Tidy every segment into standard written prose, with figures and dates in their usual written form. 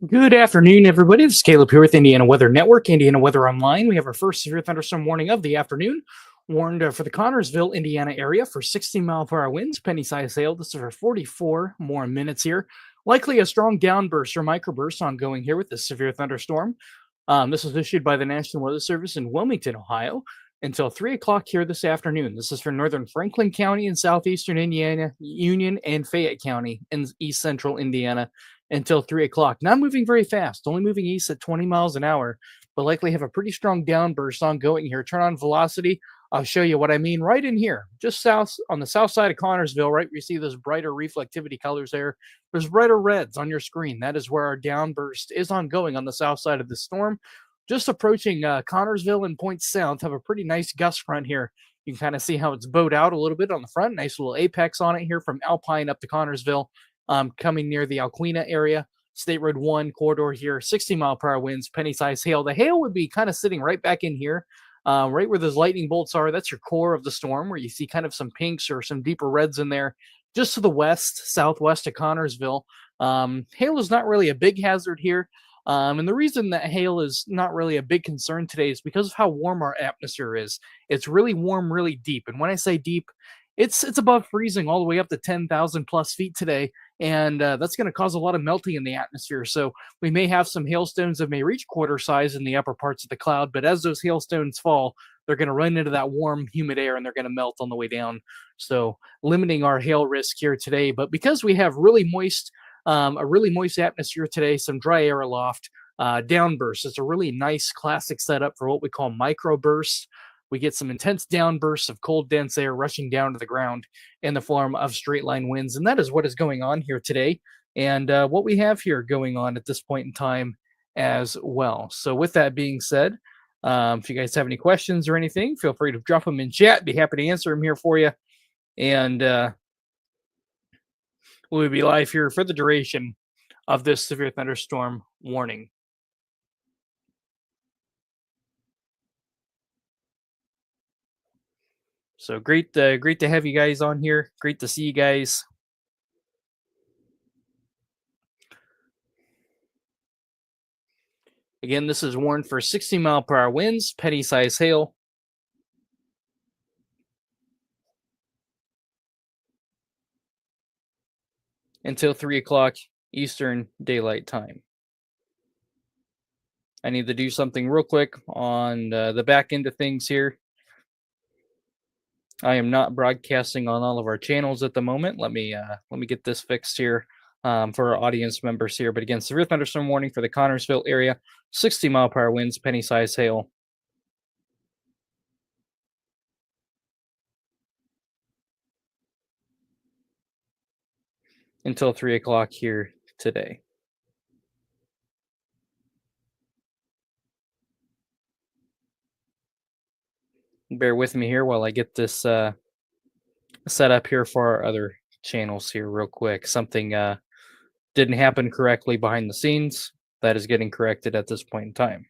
Good afternoon, everybody. This is Caleb here with Indiana Weather Network, Indiana Weather Online. We have our first severe thunderstorm warning of the afternoon, warned for the Connorsville, Indiana area for 60-mile-per-hour winds, penny-sized hail. This is for 44 more minutes here. Likely a strong downburst or microburst ongoing here with this severe thunderstorm. This was issued by the National Weather Service in Wilmington, Ohio, until 3 o'clock here this afternoon. This is for northern Franklin County in southeastern Indiana, Union, and Fayette County in east central Indiana until 3 o'clock. Not moving very fast, only moving east at 20 miles an hour, but likely have a pretty strong downburst ongoing here. Turn on velocity. I'll show you what I mean right in here, just south on the south side of Connorsville, right where you see those brighter reflectivity colors there. There's brighter reds on your screen. That is where our downburst is ongoing on the south side of the storm. Just approaching Connorsville and Point South, have a pretty nice gust front here. You can kind of see how it's bowed out a little bit on the front. Nice little apex on it here from Alpine up to Connorsville, coming near the Alquina area. State Road 1 corridor here, 60-mile-per-hour winds, penny-sized hail. The hail would be kind of sitting right back in here, right where those lightning bolts are. That's your core of the storm, where you see kind of some pinks or some deeper reds in there. Just to the west, southwest of Connorsville. Hail is not really a big hazard here. And the reason that hail is not really a big concern today is because of how warm our atmosphere is. It's really warm, really deep. And when I say deep, it's above freezing all the way up to 10,000 plus feet today. And that's going to cause a lot of melting in the atmosphere. So we may have some hailstones that may reach quarter size in the upper parts of the cloud. But as those hailstones fall, they're going to run into that warm, humid air and they're going to melt on the way down. So limiting our hail risk here today. But because we have a really moist atmosphere today, some dry air aloft, downbursts. It's a really nice classic setup for what we call microbursts. We get some intense downbursts of cold, dense air rushing down to the ground in the form of straight line winds. And that is what is going on here today. And what we have here going on at this point in time as well. So, with that being said, if you guys have any questions or anything, feel free to drop them in chat. Be happy to answer them here for you. And we'll be live here for the duration of this severe thunderstorm warning. So great to have you guys on here. Great to see you guys. Again, this is warned for 60-mile-per-hour winds, penny-sized hail. Until 3 o'clock Eastern Daylight Time. I need to do something real quick on the back end of things here. I am not broadcasting on all of our channels at the moment. Let me get this fixed here for our audience members here. But again, severe thunderstorm warning for the Connorsville area, 60-mile-per-hour winds, penny-sized hail. Until 3 o'clock here today. Bear with me here while I get this set up here for our other channels here real quick. Something didn't happen correctly behind the scenes. That is getting corrected at this point in time.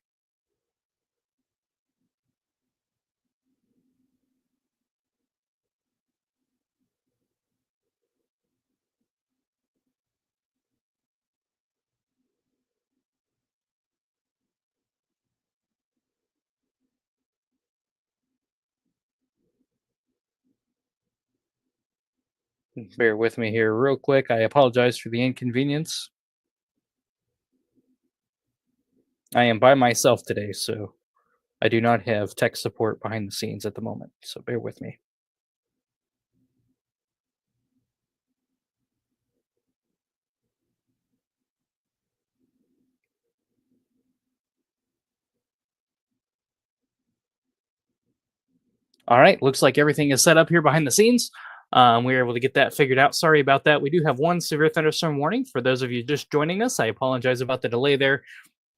Bear with me here real quick. I apologize for the inconvenience. I am by myself today, so I do not have tech support behind the scenes at the moment, so bear with me. All right, looks like everything is set up here behind the scenes. We were able to get that figured out. Sorry about that. We do have one severe thunderstorm warning. For those of you just joining us, I apologize about the delay there.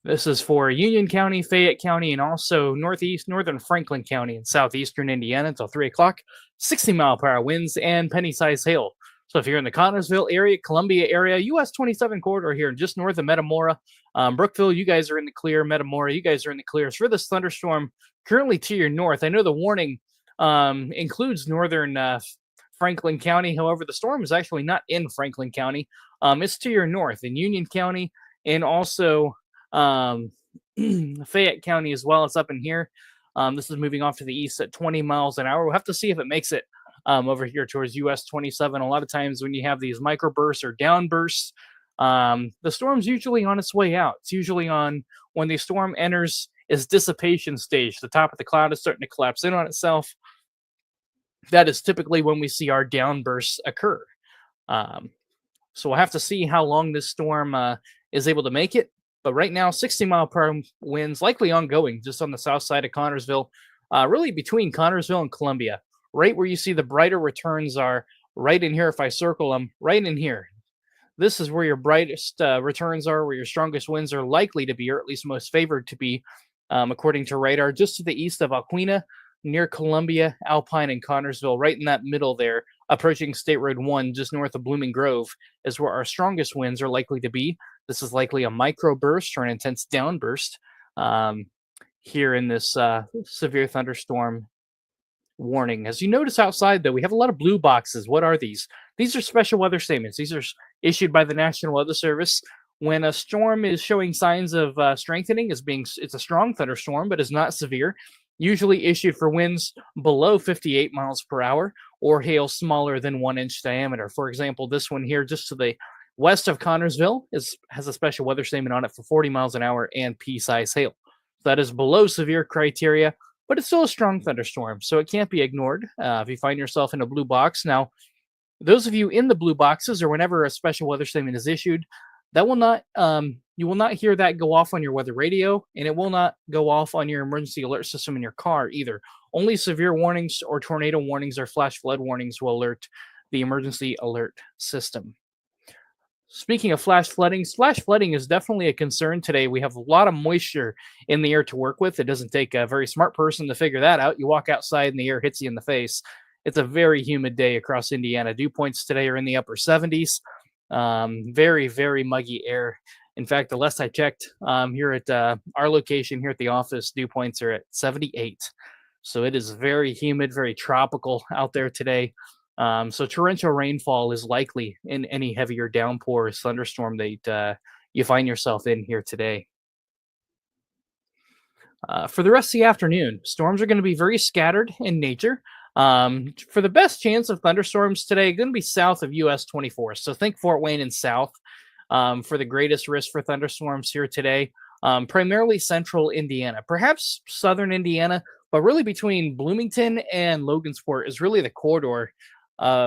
This is for Union County, Fayette County, and also northern Franklin County in southeastern Indiana until 3 o'clock. 60-mile-per-hour winds and penny-sized hail. So if you're in the Connorsville area, Columbia area, US 27 corridor here, just north of Metamora, Brookville, you guys are in the clear. Metamora, you guys are in the clear. So for this thunderstorm currently to your north, I know the warning includes northern Franklin County. However, the storm is actually not in Franklin County. It's to your north in Union County and also um, Fayette County as well. It's up in here. This is moving off to the east at 20 miles an hour. We'll have to see if it makes it over here towards US 27. A lot of times when you have these microbursts or downbursts, the storm's usually on its way out. It's usually on when the storm enters its dissipation stage. The top of the cloud is starting to collapse in on itself. That is typically when we see our downbursts occur. Um, so we'll have to see how long this storm is able to make it. But right now, 60-mile-per-hour winds likely ongoing just on the south side of Connorsville, really between Connorsville and Columbia. Right where you see the brighter returns are, right in here. If I circle them, right in here. This is where your brightest returns are, where your strongest winds are likely to be, or at least most favored to be, according to radar, just to the east of Alquina, near Columbia, Alpine, and Connorsville, right in that middle there, approaching State Road 1, just north of Blooming Grove, is where our strongest winds are likely to be. This is likely a microburst or an intense downburst here in this severe thunderstorm warning. As you notice outside, though, we have a lot of blue boxes. What are these? These are special weather statements. These are issued by the National Weather Service. When a storm is showing signs of strengthening, it's a strong thunderstorm, but is not severe, usually issued for winds below 58 miles per hour or hail smaller than 1-inch diameter. For example, this one here, just to the west of Connorsville, has a special weather statement on it for 40 miles an hour and pea-size hail. So that is below severe criteria, but it's still a strong thunderstorm, so it can't be ignored if you find yourself in a blue box. Now, those of you in the blue boxes, or whenever a special weather statement is issued, that will not you will not hear that go off on your weather radio, and it will not go off on your emergency alert system in your car either. Only severe warnings or tornado warnings or flash flood warnings will alert the emergency alert system. Speaking of flash flooding is definitely a concern today. We have a lot of moisture in the air to work with. It doesn't take a very smart person to figure that out. You walk outside and the air hits you in the face. It's a very humid day across Indiana. Dew points today are in the upper 70s. Very, very muggy air. In fact, the last I checked, here at our location here at the office, dew points are at 78. So it is very humid, very tropical out there today. So torrential rainfall is likely in any heavier downpour or thunderstorm that you find yourself in here today. For the rest of the afternoon, storms are going to be very scattered in nature. For the best chance of thunderstorms today, going to be south of US 24. So think Fort Wayne and south for the greatest risk for thunderstorms here today. Primarily central Indiana, perhaps southern Indiana, but really between Bloomington and Logansport is really the corridor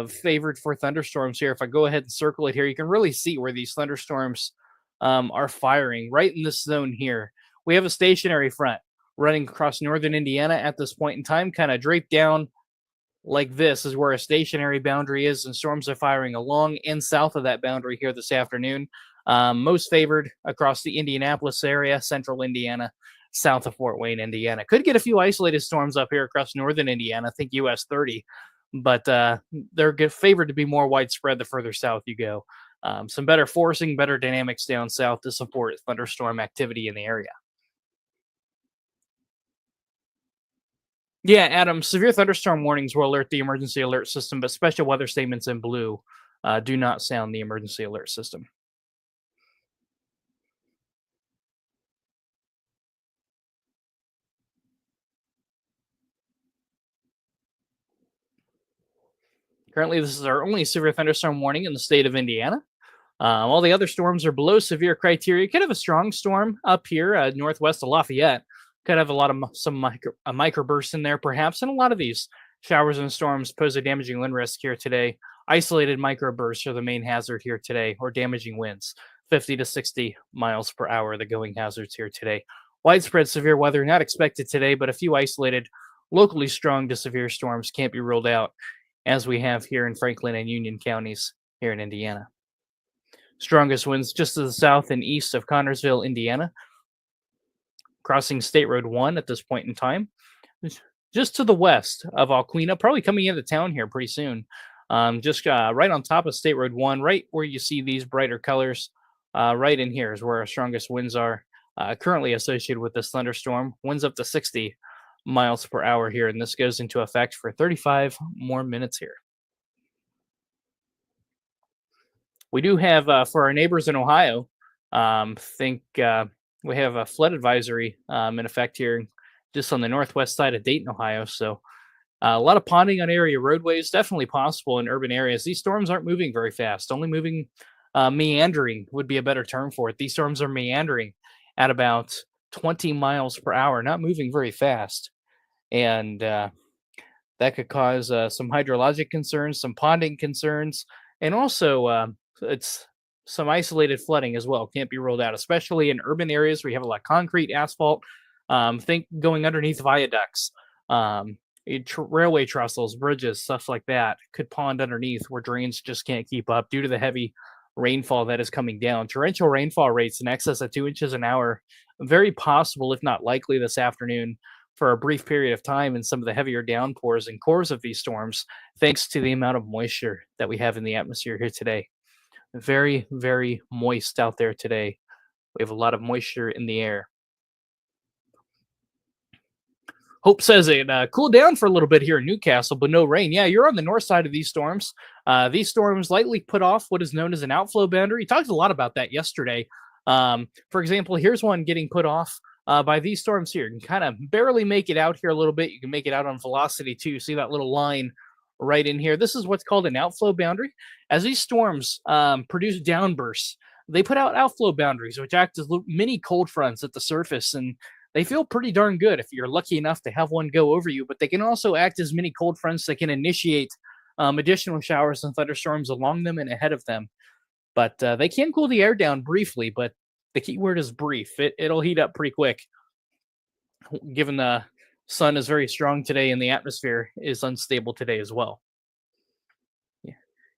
favored for thunderstorms here. If I go ahead and circle it here, you can really see where these thunderstorms are firing right in this zone here. We have a stationary front running across northern Indiana at this point in time, kind of draped down like this is where a stationary boundary is, and storms are firing along and south of that boundary here this afternoon. Most favored across the Indianapolis area, central Indiana, south of Fort Wayne, Indiana. Could get a few isolated storms up here across northern Indiana, I think US 30, but they're favored to be more widespread the further south you go. Some better forcing, better dynamics down south to support thunderstorm activity in the area. Yeah, Adam, severe thunderstorm warnings will alert the emergency alert system, but special weather statements in blue do not sound the emergency alert system. Currently, this is our only severe thunderstorm warning in the state of Indiana. All the other storms are below severe criteria. Could have a strong storm up here northwest of Lafayette. Could have a lot of microbursts in there, perhaps. And a lot of these showers and storms pose a damaging wind risk here today. Isolated microbursts are the main hazard here today, or damaging winds, 50 to 60 miles per hour, the going hazards here today. Widespread severe weather not expected today, but a few isolated, locally strong to severe storms can't be ruled out, as we have here in Franklin and Union counties here in Indiana. Strongest winds just to the south and east of Connorsville, Indiana, crossing State Road 1 at this point in time. Just to the west of Alquina, probably coming into town here pretty soon. Just right on top of State Road 1, right where you see these brighter colors, right in here is where our strongest winds are currently associated with this thunderstorm. Winds up to 60 miles per hour here, and this goes into effect for 35 more minutes here. We do have, for our neighbors in Ohio, Think we have a flood advisory in effect here just on the northwest side of Dayton, Ohio. So a lot of ponding on area roadways, definitely possible in urban areas. These storms aren't moving very fast, only moving, meandering would be a better term for it. These storms are meandering at about 20 miles per hour, not moving very fast. And that could cause some hydrologic concerns, some ponding concerns, and also it's some isolated flooding as well. Can't be ruled out, especially in urban areas where you have a lot of concrete, asphalt. Think going underneath viaducts, railway trestles, bridges, stuff like that could pond underneath where drains just can't keep up due to the heavy rainfall that is coming down. Torrential rainfall rates in excess of 2 inches an hour, very possible, if not likely, this afternoon for a brief period of time in some of the heavier downpours and cores of these storms, thanks to the amount of moisture that we have in the atmosphere here today. Very, very moist out there today. We have a lot of moisture in the air. Hope says it cooled down for a little bit here in Newcastle, but no rain. Yeah, you're on the north side of these storms. These storms lightly put off what is known as an outflow boundary. We talked a lot about that yesterday. For example, here's one getting put off by these storms here. You can kind of barely make it out here a little bit. You can make it out on velocity too. See that little line right in here? This is what's called an outflow boundary. As these storms produce downbursts, they put out outflow boundaries, which act as mini cold fronts at the surface, and they feel pretty darn good if you're lucky enough to have one go over you. But they can also act as mini cold fronts that can initiate additional showers and thunderstorms along them and ahead of them. But they can cool the air down briefly, but the key word is brief. It'll heat up pretty quick, given the sun is very strong today and the atmosphere is unstable today as well. Yeah,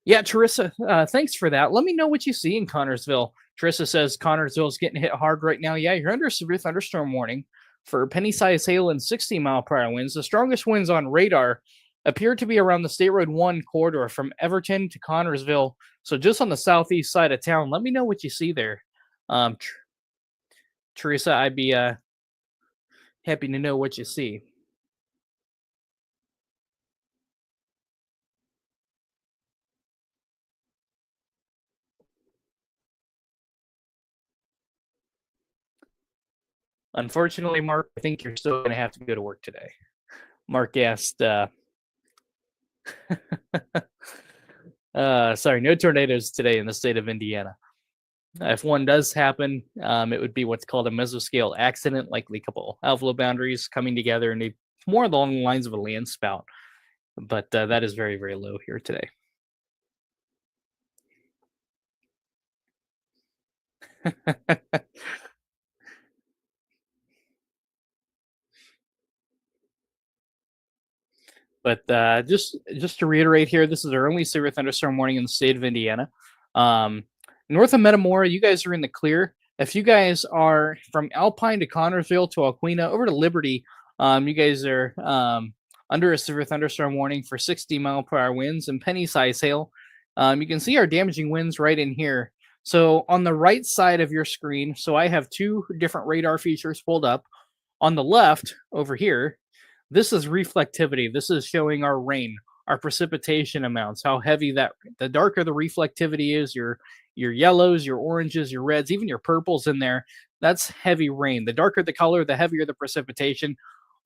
yeah, Teresa, thanks for that. Let me know what you see in Connorsville. Teresa says Connorsville's getting hit hard right now. Yeah, you're under a severe thunderstorm warning for penny-sized hail and 60-mile-per-hour winds. The strongest winds on radar appear to be around the State Road 1 corridor from Everton to Connorsville. So just on the southeast side of town. Let me know what you see there. Teresa, I'd be happy to know what you see. Unfortunately, Mark, I think you're still going to have to go to work today. Mark asked, sorry, no tornadoes today in the state of Indiana. If one does happen, it would be what's called a mesoscale accident, likely a couple outflow boundaries coming together and more along the lines of a land spout. But that is very, very low here today. But just to reiterate here, this is our only severe thunderstorm warning in the state of Indiana. North of Metamora, you guys are in the clear. If you guys are from Alpine to Connorsville to Alquina over to Liberty, you guys are under a severe thunderstorm warning for 60-mile-per-hour winds and penny-size hail. You can see our damaging winds right in here. So on the right side of your screen, so I have two different radar features pulled up. On the left over here, this is reflectivity. This is showing our rain, our precipitation amounts, how heavy the darker the reflectivity is, your yellows, your oranges, your reds, even your purples in there, that's heavy rain. The darker the color, the heavier the precipitation.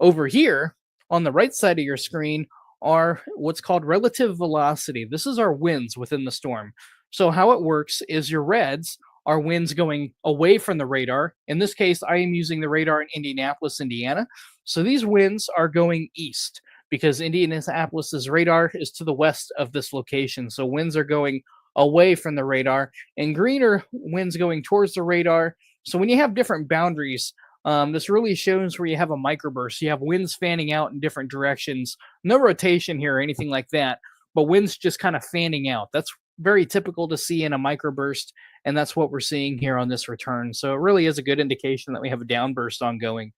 Over here on the right side of your screen are what's called relative velocity. This is our winds within the storm. So how it works is your reds are winds going away from the radar. In this case, I am using the radar in Indianapolis, Indiana. So these winds are going east because Indianapolis's radar is to the west of this location. So winds are going away from the radar, and greener winds going towards the radar. So when you have different boundaries, this really shows where you have a microburst. You have winds fanning out in different directions. No rotation here or anything like that, but winds just kind of fanning out. That's very typical to see in a microburst, and that's what we're seeing here on this return. So it really is a good indication that we have a downburst ongoing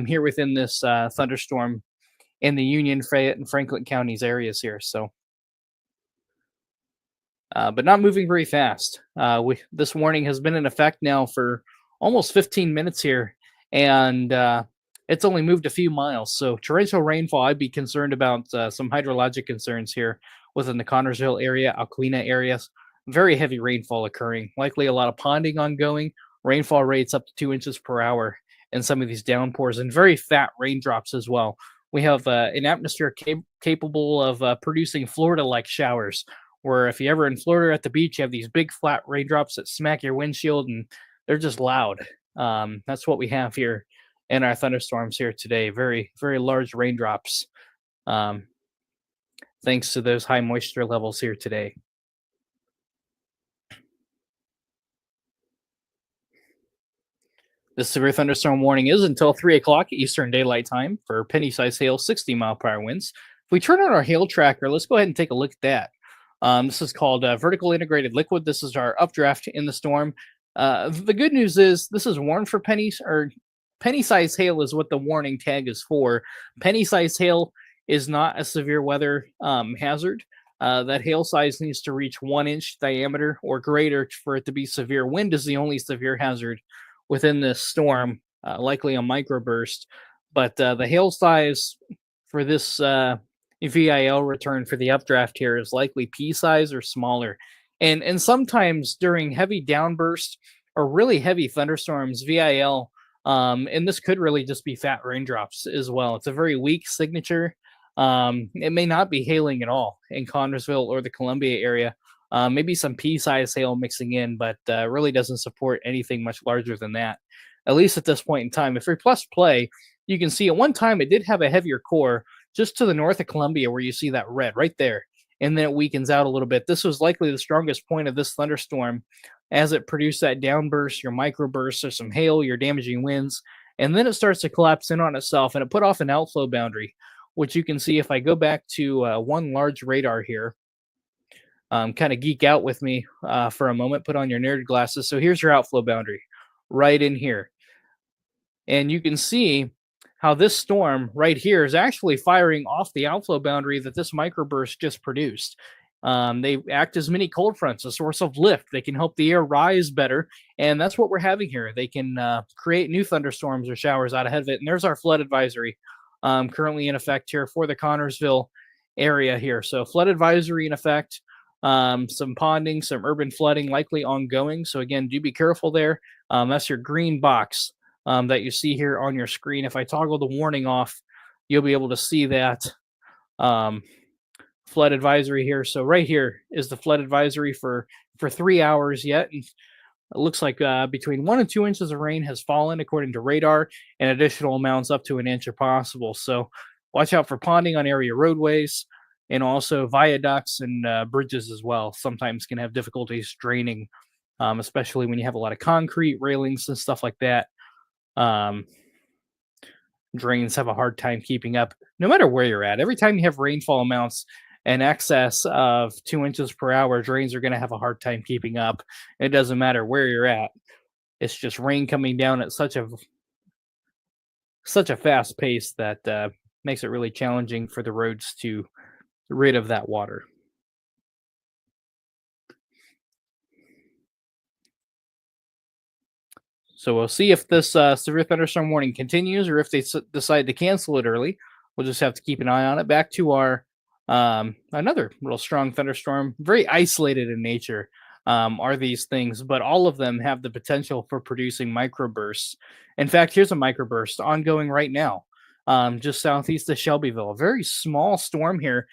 here within this thunderstorm in the Union, Fayette, and Franklin counties areas here. So, but not moving very fast. This warning has been in effect now for almost 15 minutes here, and it's only moved a few miles. So torrential rainfall, I'd be concerned about some hydrologic concerns here within the Connorsville area, Alquina area, very heavy rainfall occurring, likely a lot of ponding ongoing, rainfall rates up to 2 inches per hour, and some of these downpours, and very fat raindrops as well. We have an atmosphere capable of producing Florida like showers, where if you ever in Florida at the beach, you have these big flat raindrops that smack your windshield and they're just loud. That's what we have here in our thunderstorms here today. Very, very large raindrops, um, thanks to those high moisture levels here today. The severe thunderstorm warning is until 3 o'clock Eastern Daylight Time for penny-sized hail, 60-mile-per-hour winds. If we turn on our hail tracker, let's go ahead and take a look at that. This is called vertical integrated liquid. This is our updraft in the storm. The good news is this is warned for pennies, or penny-sized hail is what the warning tag is for. Penny-sized hail is not a severe weather hazard. That hail size needs to reach 1 inch diameter or greater for it to be severe. Wind is the only severe hazard within this storm, likely a microburst. But the hail size for this VIL return for the updraft here is likely pea size or smaller. And sometimes during heavy downbursts or really heavy thunderstorms, VIL, and this could really just be fat raindrops as well. It's a very weak signature. It may not be hailing at all in Connersville or the Columbia area. Maybe some pea-sized hail mixing in, but really doesn't support anything much larger than that, at least at this point in time. If we plus play, you can see at one time it did have a heavier core just to the north of Columbia, where you see that red right there, and then it weakens out a little bit. This was likely the strongest point of this thunderstorm as it produced that downburst, your microbursts, or some hail, your damaging winds, and then it starts to collapse in on itself, and it put off an outflow boundary, which you can see if I go back to one large radar here. Kind of geek out with me for a moment, put on your nerd glasses. So here's your outflow boundary right in here. And you can see how this storm right here is actually firing off the outflow boundary that this microburst just produced. They act as mini cold fronts, a source of lift. They can help the air rise better. And that's what we're having here. They can create new thunderstorms or showers out ahead of it. And there's our flood advisory currently in effect here for the Connersville area here. So flood advisory in effect. Some ponding, some urban flooding likely ongoing. So again, do be careful there. That's your green box that you see here on your screen. If I toggle the warning off, you'll be able to see that flood advisory here. So right here is the flood advisory for 3 hours yet. And it looks like between 1 and 2 inches of rain has fallen according to radar, and additional amounts up to an inch are possible. So watch out for ponding on area roadways, and also viaducts and bridges as well. Sometimes can have difficulties draining, especially when you have a lot of concrete railings and stuff like that. Drains have a hard time keeping up, no matter where you're at. Every time you have rainfall amounts in excess of 2 inches per hour, drains are going to have a hard time keeping up. It doesn't matter where you're at. It's just rain coming down at such a fast pace that makes it really challenging for the roads to rid of that water. So we'll see if this severe thunderstorm warning continues or if they decide to cancel it early. We'll just have to keep an eye on it. Back to our another real strong thunderstorm, very isolated in nature are these things, but all of them have the potential for producing microbursts. In fact, here's a microburst ongoing right now, just southeast of Shelbyville. A very small storm here,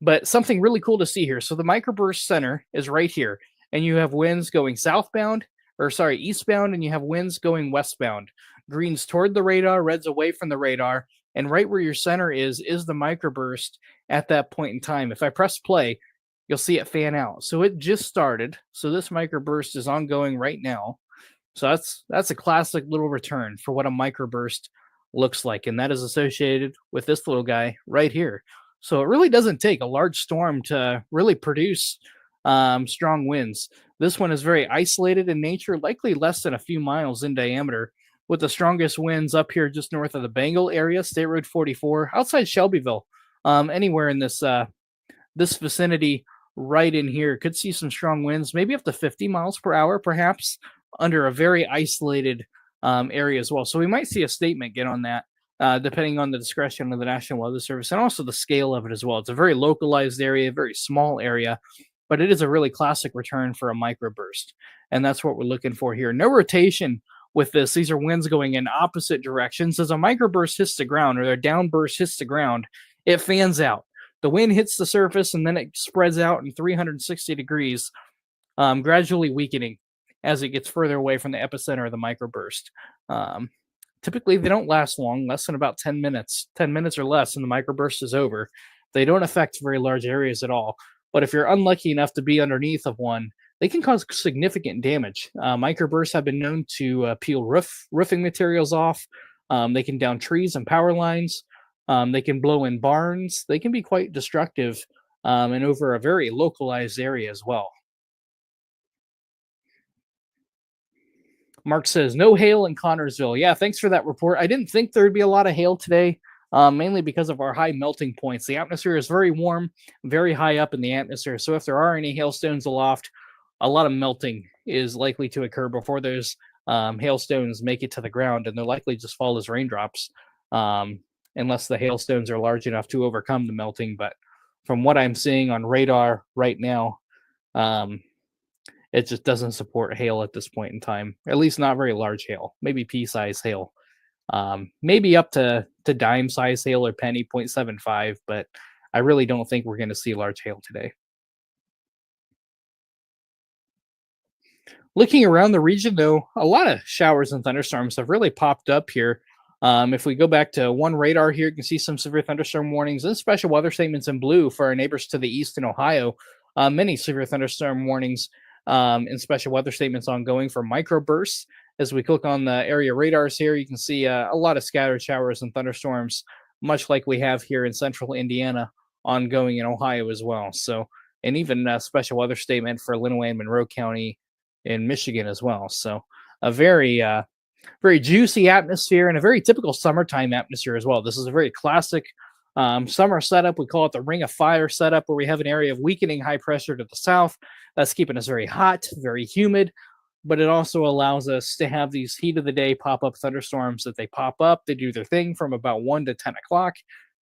but something really cool to see here. So the microburst center is right here, and you have winds going eastbound, and you have winds going westbound. Green's toward the radar, red's away from the radar, and right where your center is the microburst at that point in time. If I press play, you'll see it fan out. So it just started. So this microburst is ongoing right now. So that's a classic little return for what a microburst looks like, and that is associated with this little guy right here. So it really doesn't take a large storm to really produce strong winds. This one is very isolated in nature, likely less than a few miles in diameter, with the strongest winds up here just north of the Bengal area, State Road 44, outside Shelbyville. Anywhere in this vicinity right in here could see some strong winds, maybe up to 50 miles per hour, perhaps, under a very isolated area as well. So we might see a statement get on that, depending on the discretion of the National Weather Service and also the scale of it as well. It's a very localized area, very small area, but it is a really classic return for a microburst. And that's what we're looking for here. No rotation with this. These are winds going in opposite directions. As a microburst hits the ground or a downburst hits the ground, it fans out. The wind hits the surface and then it spreads out in 360 degrees, gradually weakening as it gets further away from the epicenter of the microburst. Typically, they don't last long, less than about 10 minutes. 10 minutes or less, and the microburst is over. They don't affect very large areas at all. But if you're unlucky enough to be underneath of one, they can cause significant damage. Microbursts have been known to peel roofing materials off. They can down trees and power lines. They can blow in barns. They can be quite destructive and over a very localized area as well. Mark says, no hail in Connorsville. Yeah, thanks for that report. I didn't think there'd be a lot of hail today, mainly because of our high melting points. The atmosphere is very warm, very high up in the atmosphere. So if there are any hailstones aloft, a lot of melting is likely to occur before those hailstones make it to the ground, and they'll likely just fall as raindrops, unless the hailstones are large enough to overcome the melting. But from what I'm seeing on radar right now, it just doesn't support hail at this point in time, at least not very large hail, maybe pea-size hail, maybe up to dime-size hail or penny 0.75, but I really don't think we're going to see large hail today. Looking around the region, though, a lot of showers and thunderstorms have really popped up here. If we go back to one radar here, you can see some severe thunderstorm warnings and special weather statements in blue for our neighbors to the east in Ohio. Many severe thunderstorm warnings and special weather statements ongoing for microbursts. As we click on the area radars here, you can see a lot of scattered showers and thunderstorms, much like we have here in central Indiana, ongoing in Ohio as well. So, and even a special weather statement for Lenawee and Monroe County in Michigan as well. So, a very juicy atmosphere and a very typical summertime atmosphere as well. This is a very classic summer setup. We call it the Ring of Fire setup, where we have an area of weakening high pressure to the south that's keeping us very hot, very humid, but it also allows us to have these heat of the day pop-up thunderstorms. That they pop up, they do their thing from about 1 to 10 o'clock.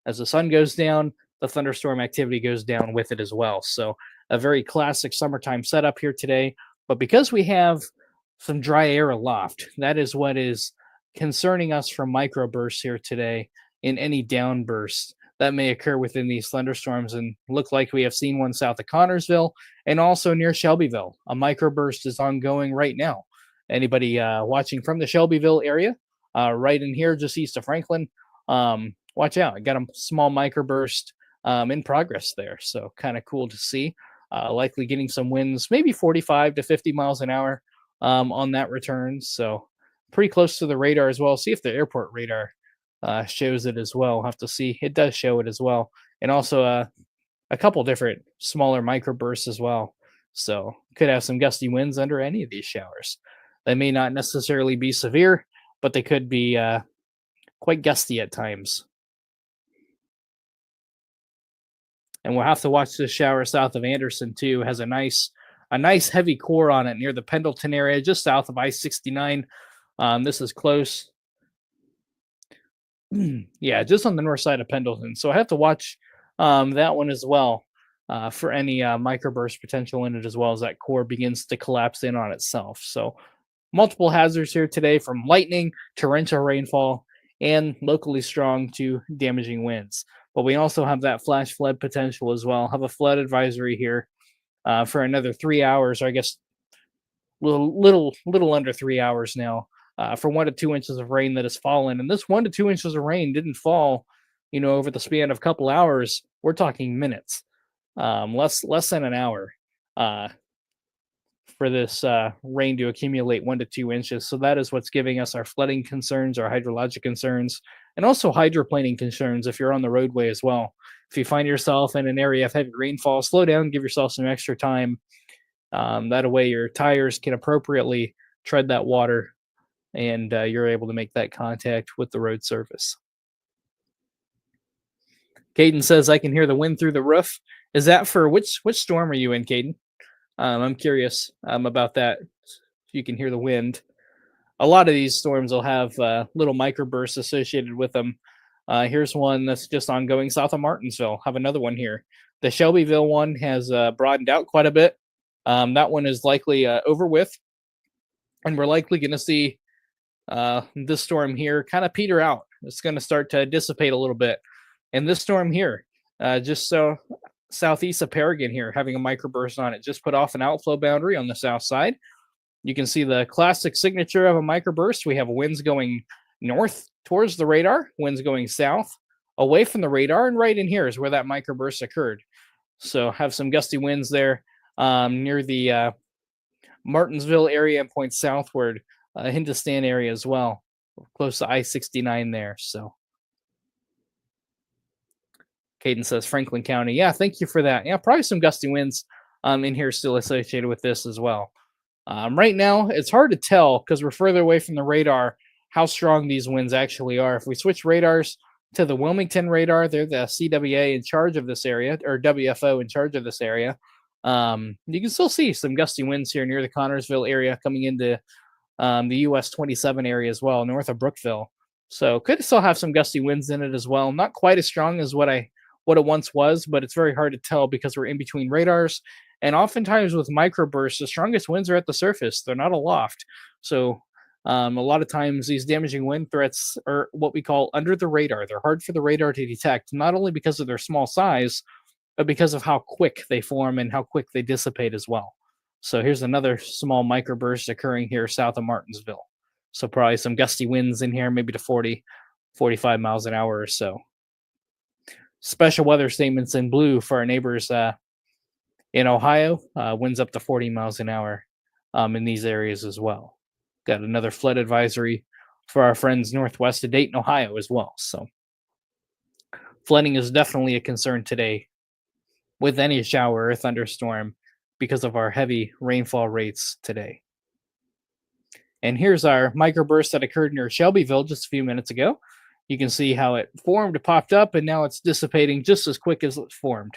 As the sun goes down, the thunderstorm activity goes down with it as well. So a very classic summertime setup here today. But because we have some dry air aloft, that is what is concerning us from microbursts here today in any downbursts that may occur within these thunderstorms, and look like we have seen one south of Connorsville and also near Shelbyville. A microburst is ongoing right now. Anybody watching from the Shelbyville area, right in here just east of Franklin, watch out. I got a small microburst in progress there, so kind of cool to see. Likely getting some winds, maybe 45 to 50 miles an hour on that return, so pretty close to the radar as well. See if the airport radar shows it as well. We'll have to see. It does show it as well, and also a couple different smaller microbursts as well. So could have some gusty winds under any of these showers. They may not necessarily be severe, but they could be quite gusty at times. And we'll have to watch this shower south of Anderson too. It has a nice heavy core on it near the Pendleton area, just south of I-69. This is close. Yeah, just on the north side of Pendleton. So I have to watch that one as well for any microburst potential in it, as well as that core begins to collapse in on itself. So multiple hazards here today, from lightning, torrential rainfall, and locally strong to damaging winds. But we also have that flash flood potential as well. Have a flood advisory here for another 3 hours, or I guess little under 3 hours now, for 1 to 2 inches of rain that has fallen. And this 1 to 2 inches of rain didn't fall, over the span of a couple hours. We're talking minutes, less than an hour for this rain to accumulate 1 to 2 inches. So that is what's giving us our flooding concerns, our hydrologic concerns, and also hydroplaning concerns if you're on the roadway as well. If you find yourself in an area of heavy rainfall, slow down, give yourself some extra time. That way your tires can appropriately tread that water, and you're able to make that contact with the road surface. Caden says, I can hear the wind through the roof. Is that for which storm are you in, Caden? I'm curious about that. You can hear the wind. A lot of these storms will have little microbursts associated with them. Here's one that's just ongoing south of Martinsville. Have another one here. The Shelbyville one has broadened out quite a bit. That one is likely over with, and we're likely going to see this storm here kind of peter out. It's going to start to dissipate a little bit. And this storm here, just so southeast of Paragon here, having a microburst on it, just put off an outflow boundary on the south side. You can see the classic signature of a microburst. We have winds going north towards the radar, winds going south away from the radar, and right in here is where that microburst occurred. So have some gusty winds there near the Martinsville area and point southward, Hindustan area as well, close to I-69 there. So Caden says Franklin County. Yeah, thank you for that. Yeah, probably some gusty winds in here still associated with this as well. Right now, it's hard to tell because we're further away from the radar how strong these winds actually are. If we switch radars to the Wilmington radar, they're the CWA in charge of this area, or WFO in charge of this area. You can still see some gusty winds here near the Connorsville area coming into the US 27 area as well, north of Brookville. So could still have some gusty winds in it as well. Not quite as strong as what it once was, but it's very hard to tell because we're in between radars. And oftentimes with microbursts, the strongest winds are at the surface. They're not aloft. So a lot of times these damaging wind threats are what we call under the radar. They're hard for the radar to detect, not only because of their small size, but because of how quick they form and how quick they dissipate as well. So here's another small microburst occurring here south of Martinsville. So probably some gusty winds in here, maybe to 40, 45 miles an hour or so. Special weather statements in blue for our neighbors in Ohio, winds up to 40 miles an hour in these areas as well. Got another flood advisory for our friends northwest of Dayton, Ohio as well. So flooding is definitely a concern today with any shower or thunderstorm because of our heavy rainfall rates today. And here's our microburst that occurred near Shelbyville just a few minutes ago. You can see how it formed, popped up, and now it's dissipating just as quick as it formed.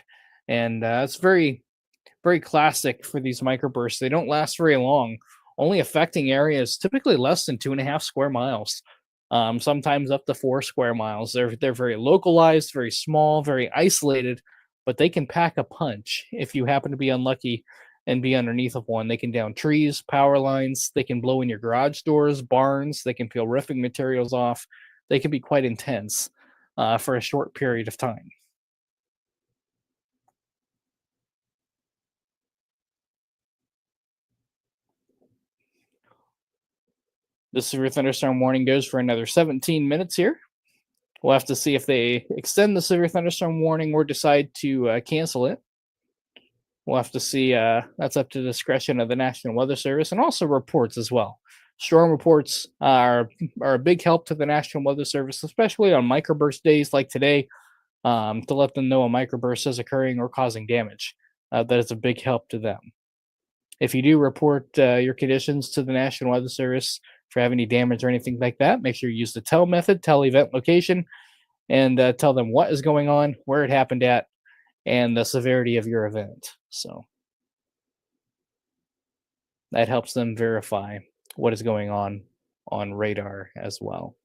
And it's very, very classic for these microbursts. They don't last very long, only affecting areas typically less than 2.5 square miles, sometimes up to 4 square miles. They're very localized, very small, very isolated, but they can pack a punch if you happen to be unlucky and be underneath of one. They can down trees, power lines, they can blow in your garage doors, barns, they can peel roofing materials off. They can be quite intense for a short period of time. The severe thunderstorm warning goes for another 17 minutes here. We'll have to see if they extend the severe thunderstorm warning or decide to cancel it. We'll have to see. That's up to the discretion of the National Weather Service and also reports as well. Storm reports are a big help to the National Weather Service, especially on microburst days like today, to let them know a microburst is occurring or causing damage. That is a big help to them. If you do report your conditions to the National Weather Service for having any damage or anything like that, make sure you use the tell method, tell event location, and tell them what is going on, where it happened at, and the severity of your event. So that helps them verify what is going on radar as well.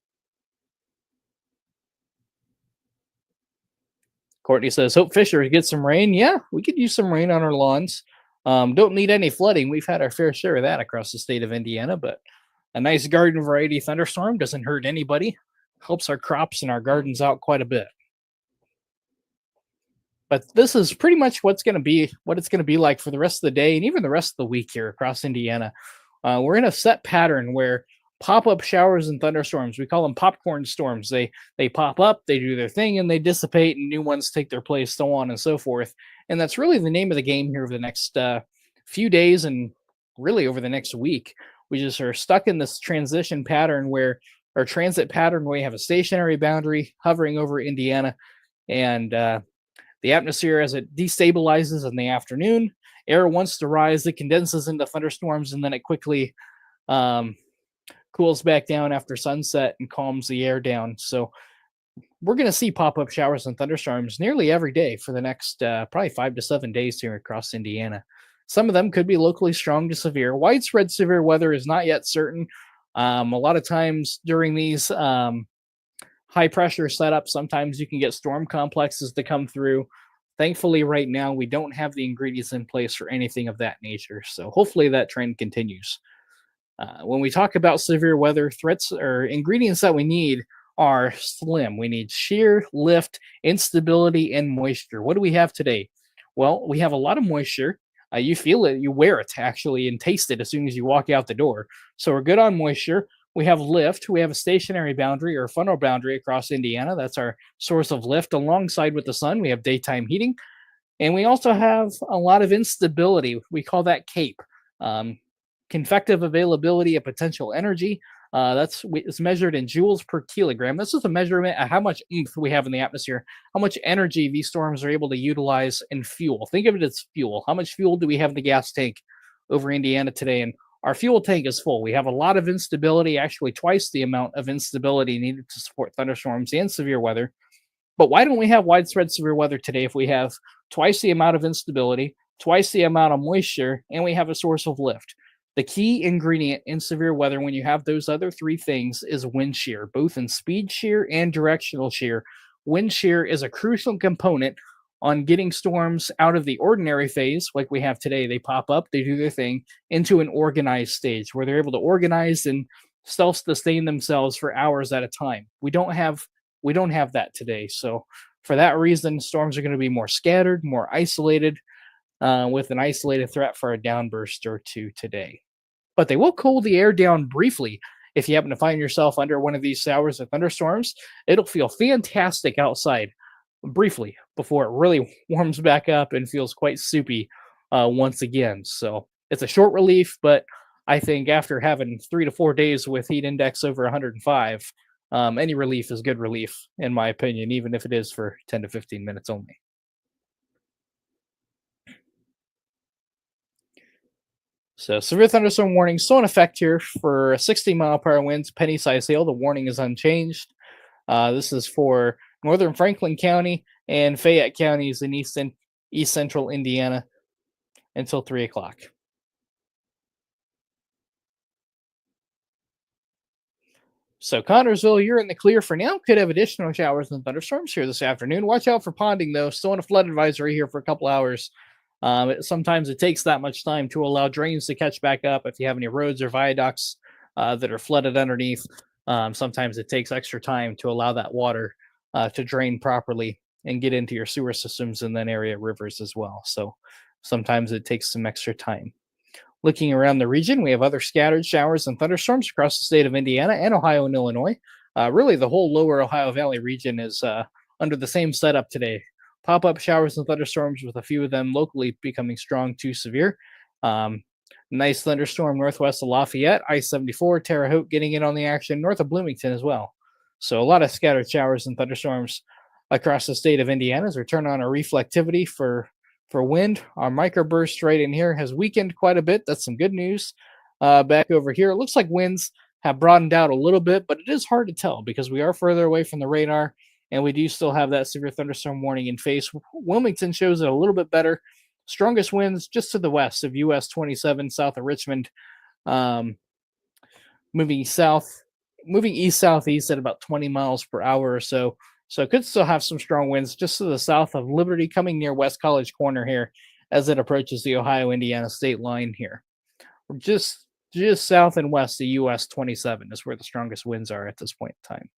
Courtney says, hope Fisher gets some rain. Yeah, we could use some rain on our lawns. Don't need any flooding. We've had our fair share of that across the state of Indiana, but a nice garden variety thunderstorm doesn't hurt anybody. Helps our crops and our gardens out quite a bit. But this is pretty much what it's going to be like for the rest of the day and even the rest of the week here across Indiana. We're in a set pattern where pop-up showers and thunderstorms, we call them popcorn storms. They pop up, they do their thing, and they dissipate, and new ones take their place, so on and so forth. And that's really the name of the game here over the next few days and really over the next week. We just are stuck in this transit pattern where we have a stationary boundary hovering over Indiana, and the atmosphere, as it destabilizes in the afternoon, air wants to rise, it condenses into thunderstorms, and then it quickly cools back down after sunset and calms the air down. So we're going to see pop-up showers and thunderstorms nearly every day for the next probably 5 to 7 days here across Indiana. Some of them could be locally strong to severe. Widespread severe weather is not yet certain. A lot of times during these high pressure setup. Sometimes you can get storm complexes to come through. Thankfully, right now, we don't have the ingredients in place for anything of that nature. So hopefully that trend continues. When we talk about severe weather threats or ingredients that we need are slim. We need shear, lift, instability, and moisture. What do we have today? Well, we have a lot of moisture. You feel it, you wear it actually, and taste it as soon as you walk out the door. So we're good on moisture. We have lift. We have a stationary boundary or funnel boundary across Indiana. That's our source of lift. Alongside with the sun, we have daytime heating. And we also have a lot of instability. We call that CAPE. Um, Convective availability of potential energy. It's measured in joules per kilogram. This is a measurement of how much oomph we have in the atmosphere, how much energy these storms are able to utilize in fuel. Think of it as fuel. How much fuel do we have in the gas tank over Indiana today? And our fuel tank is full. We have a lot of instability, actually twice the amount of instability needed to support thunderstorms and severe weather. But why don't we have widespread severe weather today if we have twice the amount of instability, twice the amount of moisture, and we have a source of lift? The key ingredient in severe weather when you have those other three things is wind shear, both in speed shear and directional shear. Wind shear is a crucial component on getting storms out of the ordinary phase, like we have today. They pop up, they do their thing, into an organized stage where they're able to organize and self-sustain themselves for hours at a time. We don't have that today. So for that reason, storms are going to be more scattered, more isolated, with an isolated threat for a downburst or two today. But they will cool the air down briefly. If you happen to find yourself under one of these showers or thunderstorms, it'll feel fantastic outside briefly before it really warms back up and feels quite soupy once again. So it's a short relief, but I think after having 3 to 4 days with heat index over 105, any relief is good relief, in my opinion, even if it is for 10 to 15 minutes only. So severe thunderstorm warning still in effect here for 60-mile-per-hour winds, penny-sized hail. The warning is unchanged. This is for northern Franklin County and Fayette counties in east central Indiana until 3 o'clock. So Connorsville, you're in the clear for now. Could have additional showers and thunderstorms here this afternoon. Watch out for ponding though. Still in a flood advisory here for a couple hours. Sometimes it takes that much time to allow drains to catch back up. If you have any roads or viaducts that are flooded underneath, sometimes it takes extra time to allow that water to drain properly and get into your sewer systems and then area rivers as well. So sometimes it takes some extra time. Looking around the region, we have other scattered showers and thunderstorms across the state of Indiana and Ohio and Illinois. Really, the whole lower Ohio Valley region is under the same setup today. Pop-up showers and thunderstorms with a few of them locally becoming strong to severe. Nice thunderstorm northwest of Lafayette, I-74, Terre Haute getting in on the action, north of Bloomington as well. So a lot of scattered showers and thunderstorms across the state of Indiana as we turn on our reflectivity for wind. Our microburst right in here has weakened quite a bit. That's some good news. Back over here, it looks like winds have broadened out a little bit, but it is hard to tell because we are further away from the radar and we do still have that severe thunderstorm warning in face. Wilmington shows it a little bit better. Strongest winds just to the west of US 27, south of Richmond, moving east southeast at about 20 miles per hour or so. So it could still have some strong winds just to the south of Liberty, coming near West College Corner here as it approaches the Ohio-Indiana state line here. We're just south and west of US 27 is where the strongest winds are at this point in time.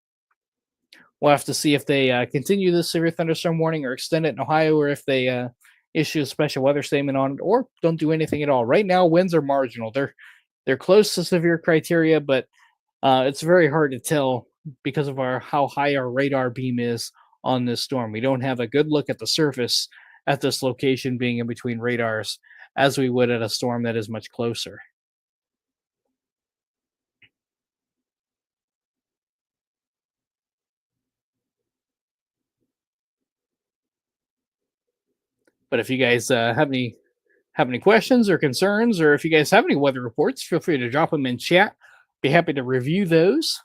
We'll have to see if they continue this severe thunderstorm warning or extend it in Ohio, or if they issue a special weather statement on it, or don't do anything at all. Right now, winds are marginal. They're close to severe criteria, but it's very hard to tell because of how high our radar beam is on this storm. We don't have a good look at the surface at this location being in between radars as we would at a storm that is much closer. But if you guys have any questions or concerns, or if you guys have any weather reports, feel free to drop them in chat. Be happy to review those.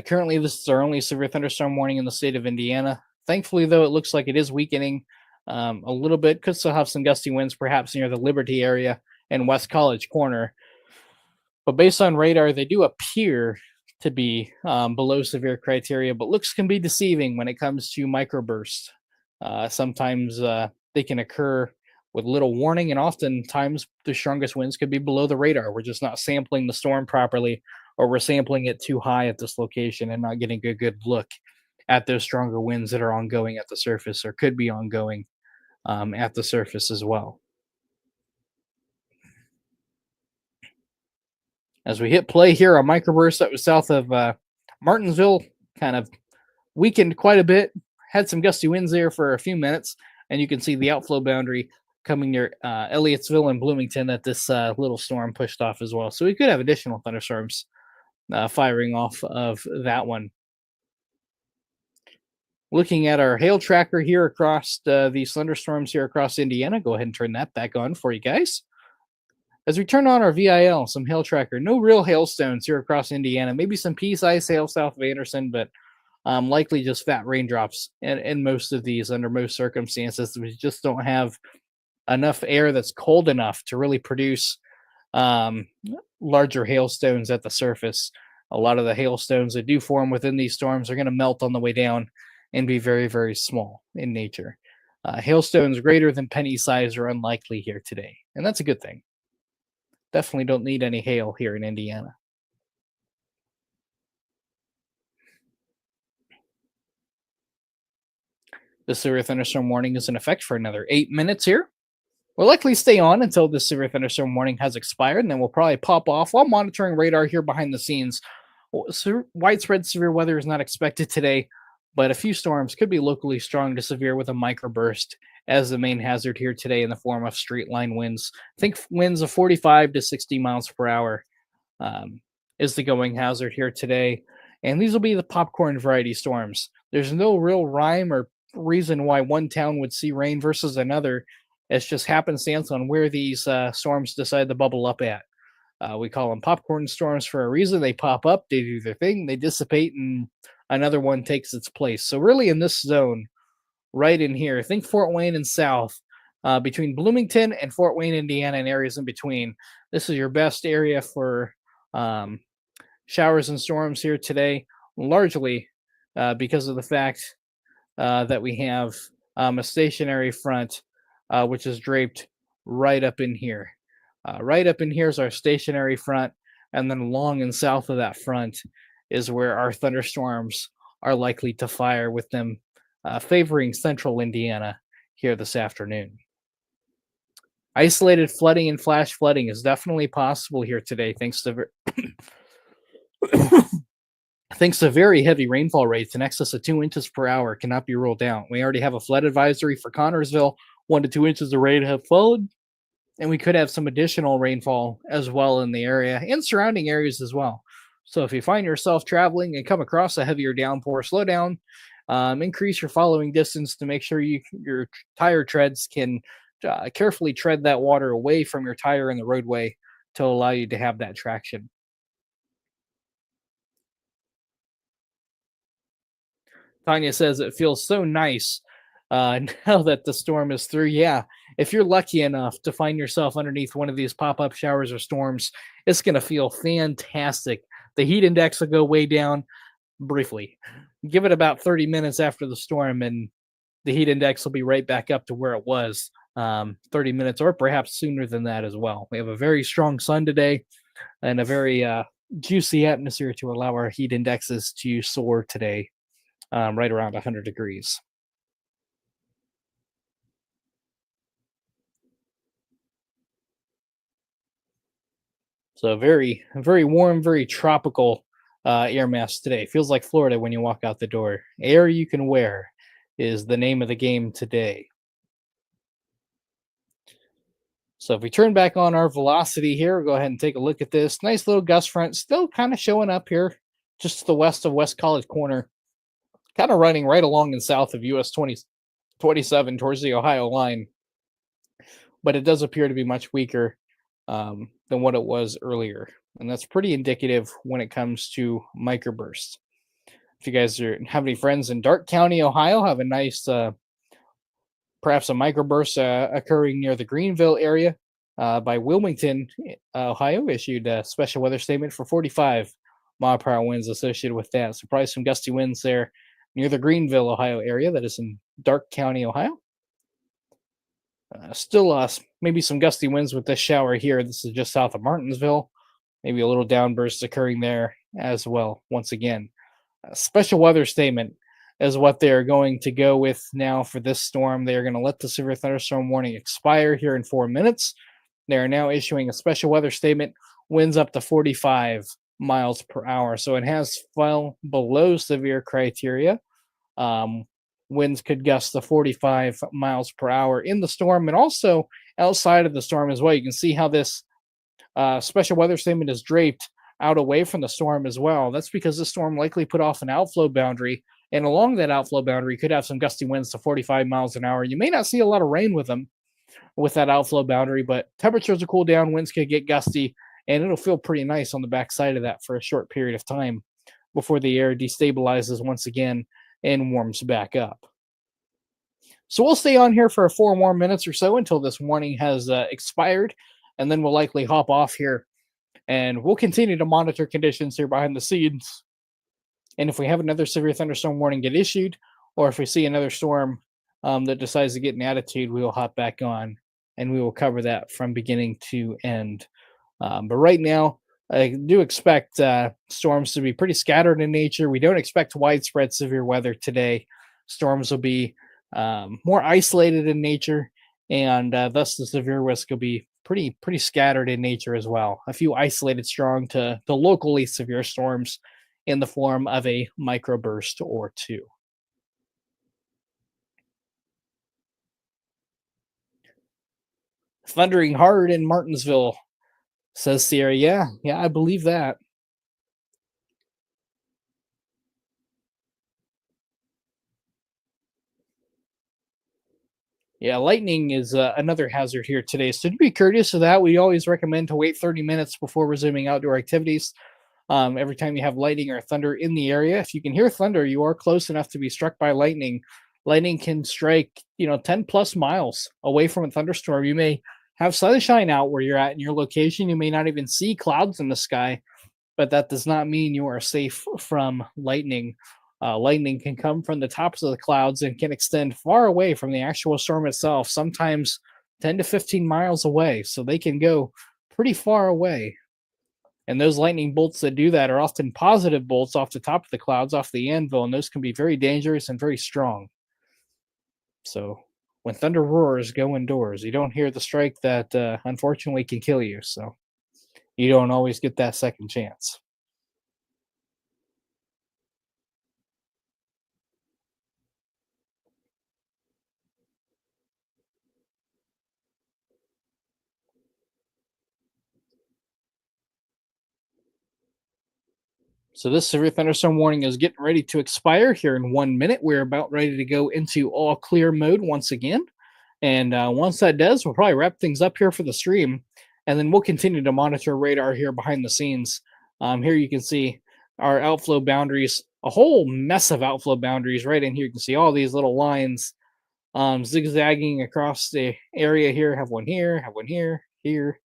Currently, this is our only severe thunderstorm warning in the state of Indiana. Thankfully, though, it looks like it is weakening a little bit. Could still have some gusty winds, perhaps near the Liberty area and West College Corner. But based on radar, they do appear to be below severe criteria, but looks can be deceiving when it comes to microbursts. Sometimes they can occur with little warning, and oftentimes the strongest winds could be below the radar. We're just not sampling the storm properly, or we're sampling it too high at this location and not getting a good look at those stronger winds that are ongoing at the surface or could be ongoing at the surface as well. As we hit play here, a microburst that was south of Martinsville kind of weakened quite a bit, had some gusty winds there for a few minutes, and you can see the outflow boundary coming near Elliottsville and Bloomington that this little storm pushed off as well. So we could have additional thunderstorms firing off of that one. Looking at our hail tracker here across these thunderstorms here across Indiana, go ahead and turn that back on for you guys. As we turn on our VIL, some hail tracker, no real hailstones here across Indiana. Maybe some pea-sized hail south of Anderson, but likely just fat raindrops in most of these under most circumstances. We just don't have enough air that's cold enough to really produce larger hailstones at the surface. A lot of the hailstones that do form within these storms are going to melt on the way down and be very, very small in nature. Hailstones greater than penny size are unlikely here today, and that's a good thing. Definitely don't need any hail here in Indiana. The severe thunderstorm warning is in effect for another 8 minutes here. We'll likely stay on until the severe thunderstorm warning has expired, and then we'll probably pop off while monitoring radar here behind the scenes. Widespread severe weather is not expected today, but a few storms could be locally strong to severe with a microburst as the main hazard here today in the form of straight line winds. Think winds of 45 to 60 miles per hour is the going hazard here today. And these will be the popcorn variety storms. There's no real rhyme or reason why one town would see rain versus another. It's just happenstance on where these storms decide to bubble up at. We call them popcorn storms for a reason. They pop up, they do their thing, they dissipate, and another one takes its place. So really in this zone, right in here, think Fort Wayne and south, between Bloomington and Fort Wayne, Indiana, and areas in between. This is your best area for showers and storms here today, largely because of the fact that we have a stationary front, which is draped right up in here. Right up in here is our stationary front, and then along and south of that front is where our thunderstorms are likely to fire, with them favoring central Indiana here this afternoon. Isolated flooding and flash flooding is definitely possible here today, thanks to thanks to very heavy rainfall rates in excess of 2 inches per hour cannot be ruled out. We already have a flood advisory for Connorsville. 1 to 2 inches of rain have fallen, and we could have some additional rainfall as well in the area and surrounding areas as well. So if you find yourself traveling and come across a heavier downpour, slow down, increase your following distance to make sure your tire treads can carefully tread that water away from your tire in the roadway to allow you to have that traction. Tanya says it feels so nice now that the storm is through. Yeah, if you're lucky enough to find yourself underneath one of these pop-up showers or storms, it's going to feel fantastic. The heat index will go way down briefly. Give it about 30 minutes after the storm, and the heat index will be right back up to where it was 30 minutes, or perhaps sooner than that as well. We have a very strong sun today and a very juicy atmosphere to allow our heat indexes to soar today, right around 100 degrees. So very, very warm, very tropical air mass today. Feels like Florida when you walk out the door. Air you can wear is the name of the game today. So if we turn back on our velocity here, we'll go ahead and take a look at this. Nice little gust front, still kind of showing up here just to the west of West College Corner. Kind of running right along and south of US 27 towards the Ohio line. But it does appear to be much weaker than what it was earlier. And that's pretty indicative when it comes to microbursts. If you guys have any friends in Darke County, Ohio, have a nice, perhaps a microburst occurring near the Greenville area, by Wilmington, Ohio, issued a special weather statement for 45-mile-per-hour winds associated with that. So probably some gusty winds there near the Greenville, Ohio area. That is in Darke County, Ohio. Still, maybe some gusty winds with this shower here. This is just south of Martinsville. Maybe a little downburst occurring there as well. Once again, a special weather statement is what they're going to go with now for this storm. They are going to let the severe thunderstorm warning expire here in 4 minutes. They are now issuing a special weather statement, winds up to 45 miles per hour. So it has fell below severe criteria. Winds could gust to 45 miles per hour in the storm and also outside of the storm as well. You can see how this special weather statement is draped out away from the storm as well. That's because the storm likely put off an outflow boundary, and along that outflow boundary could have some gusty winds to 45 miles an hour. You may not see a lot of rain with them with that outflow boundary, but temperatures will cool down, winds could get gusty, and it'll feel pretty nice on the backside of that for a short period of time before the air destabilizes once again and warms back up. So we'll stay on here for 4 more minutes or so until this warning has expired, and then we'll likely hop off here and we'll continue to monitor conditions here behind the scenes. And if we have another severe thunderstorm warning get issued, or if we see another storm that decides to get an attitude, we will hop back on and we will cover that from beginning to end. But right now, I do expect storms to be pretty scattered in nature. We don't expect widespread severe weather today. Storms will be more isolated in nature, and thus the severe risk will be pretty scattered in nature as well. A few isolated strong to locally severe storms in the form of a microburst or two. Thundering hard in Martinsville, says Sierra. Yeah, I believe that. Yeah, lightning is another hazard here today. So to be courteous of that, we always recommend to wait 30 minutes before resuming outdoor activities. Every time you have lightning or thunder in the area, if you can hear thunder, you are close enough to be struck by lightning. Lightning can strike, 10 plus miles away from a thunderstorm. You may have sunshine out where you're at in your location. You may not even see clouds in the sky, but that does not mean you are safe from lightning. Lightning can come from the tops of the clouds and can extend far away from the actual storm itself, sometimes 10 to 15 miles away. So they can go pretty far away. And those lightning bolts that do that are often positive bolts off the top of the clouds, off the anvil, and those can be very dangerous and very strong. So when thunder roars, go indoors. You don't hear the strike that unfortunately can kill you. So you don't always get that second chance. So this severe thunderstorm warning is getting ready to expire here in 1 minute. We're about ready to go into all clear mode once again. And once that does, we'll probably wrap things up here for the stream. And then we'll continue to monitor radar here behind the scenes. Here you can see our outflow boundaries, a whole mess of outflow boundaries right in here. You can see all these little lines zigzagging across the area here. Have one here, here.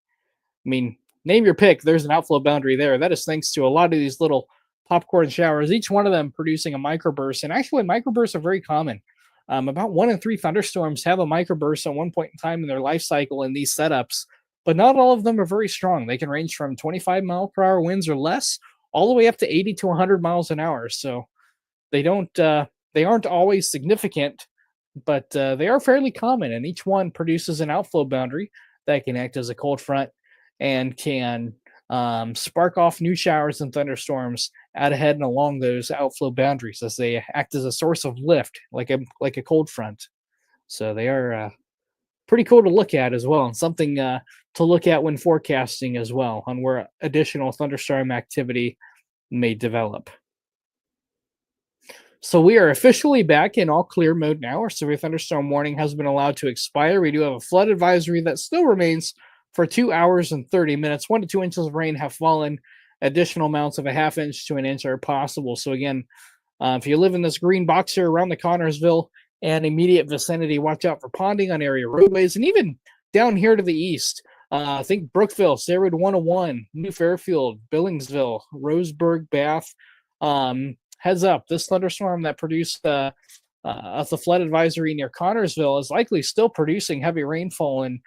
I mean, name your pick. There's an outflow boundary there. That is thanks to a lot of these little popcorn showers, each one of them producing a microburst. And actually, microbursts are very common. About 1 in 3 thunderstorms have a microburst at one point in time in their life cycle in these setups, but not all of them are very strong. They can range from 25-mile-per-hour winds or less, all the way up to 80 to 100 miles an hour. So they aren't always significant, but they are fairly common, and each one produces an outflow boundary that can act as a cold front and can spark off new showers and thunderstorms out ahead and along those outflow boundaries as they act as a source of lift, like a cold front. So they are pretty cool to look at as well, and something to look at when forecasting as well on where additional thunderstorm activity may develop. So we are officially back in all clear mode now. Our severe thunderstorm warning has been allowed to expire. We do have a flood advisory that still remains for 2 hours and 30 minutes. 1 to 2 inches of rain have fallen. Additional amounts of a ½ inch to an inch are possible. So again, if you live in this green box here around the Connorsville and immediate vicinity, watch out for ponding on area roadways. And even down here to the east, I think Brookville, Sayride 101, New Fairfield, Billingsville, Roseburg, Bath. Heads up, this thunderstorm that produced the flood advisory near Connorsville is likely still producing heavy rainfall, and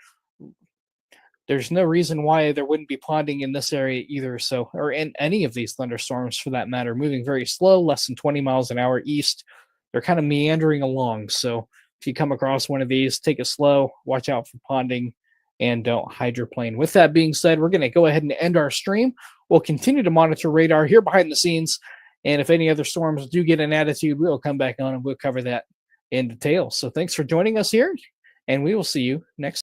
there's no reason why there wouldn't be ponding in this area either. So, or in any of these thunderstorms for that matter, moving very slow, less than 20 miles an hour east. They're kind of meandering along. So, if you come across one of these, take it slow, watch out for ponding, and don't hydroplane. With that being said, we're going to go ahead and end our stream. We'll continue to monitor radar here behind the scenes. And if any other storms do get an attitude, we'll come back on and we'll cover that in detail. So, thanks for joining us here, and we will see you next.